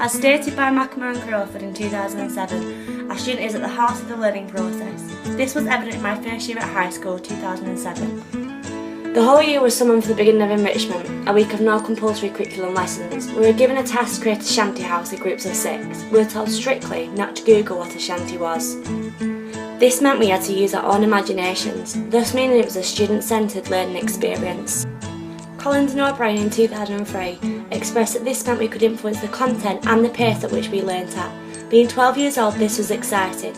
As stated by McNamara and Crawford in 2007, a student is at the heart of the learning process. This was evident in my first year at high school, 2007. The whole year was summoned for the beginning of enrichment, a week of no compulsory curriculum lessons. We were given a task to create a shanty house in groups of 6. We were told strictly not to Google what a shanty was. This meant we had to use our own imaginations, thus meaning it was a student-centred learning experience. Collins and O'Brien in 2003 expressed that this meant we could influence the content and the pace at which we learnt at. Being 12 years old, this was exciting.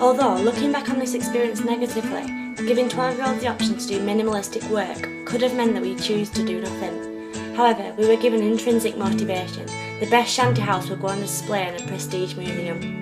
Although, looking back on this experience negatively, giving 12-year-olds the option to do minimalistic work could have meant that we choose to do nothing. However, we were given intrinsic motivation. The best shanty house would go on display in a prestige museum.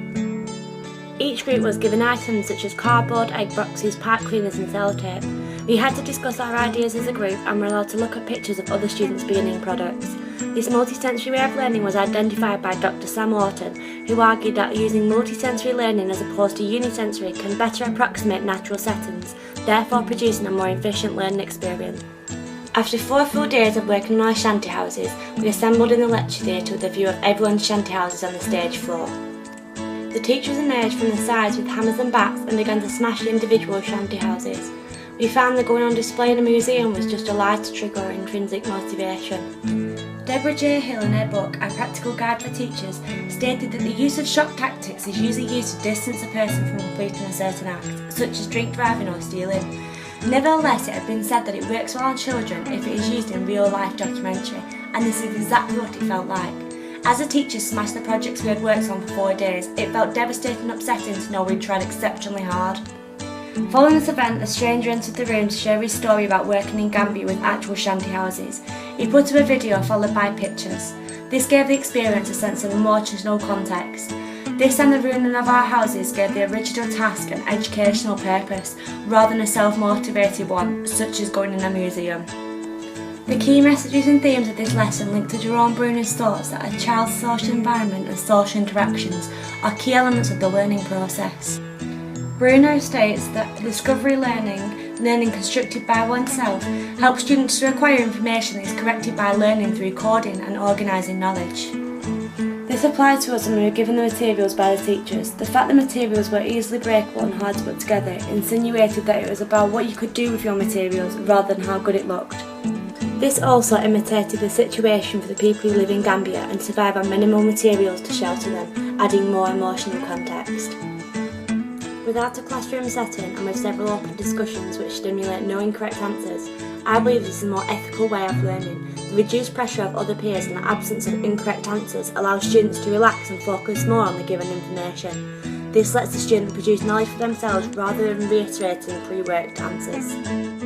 Each group was given items such as cardboard, egg boxes, pipe cleaners and sellotape. We had to discuss our ideas as a group and were allowed to look at pictures of other students' beginning products. This multisensory way of learning was identified by Dr. Sam Orton, who argued that using multisensory learning as opposed to unisensory can better approximate natural settings, therefore producing a more efficient learning experience. After 4 full days of working on our shanty houses, we assembled in the lecture theatre with a view of everyone's shanty houses on the stage floor. The teachers emerged from the sides with hammers and bats and began to smash the individual shanty houses. We found that going on display in a museum was just a lie to trigger our intrinsic motivation. Deborah J. Hill in her book, A Practical Guide for Teachers, stated that the use of shock tactics is usually used to distance a person from completing a certain act, such as drink driving or stealing. Nevertheless, it had been said that it works well on children if it is used in real-life documentary, and this is exactly what it felt like. As the teachers smashed the projects we had worked on for 4 days, it felt devastating and upsetting to know we'd tried exceptionally hard. Following this event, a stranger entered the room to share his story about working in Gambia with actual shanty houses. He put up a video followed by pictures. This gave the experience a sense of emotional context. This and the ruining of our houses gave the original task an educational purpose, rather than a self-motivated one, such as going in a museum. The key messages and themes of this lesson link to Jerome Bruner's thoughts that a child's social environment and social interactions are key elements of the learning process. Bruner states that discovery learning constructed by oneself, helps students to acquire information that is corrected by learning through coding and organising knowledge. This applied to us when we were given the materials by the teachers. The fact the materials were easily breakable and hard to put together insinuated that it was about what you could do with your materials rather than how good it looked. This also imitated the situation for the people who live in Gambia and survive on minimal materials to shelter them, adding more emotional context. Without a classroom setting and with several open discussions which stimulate no incorrect answers, I believe this is a more ethical way of learning. The reduced pressure of other peers and the absence of incorrect answers allows students to relax and focus more on the given information. This lets the student produce knowledge for themselves rather than reiterating pre-worked answers.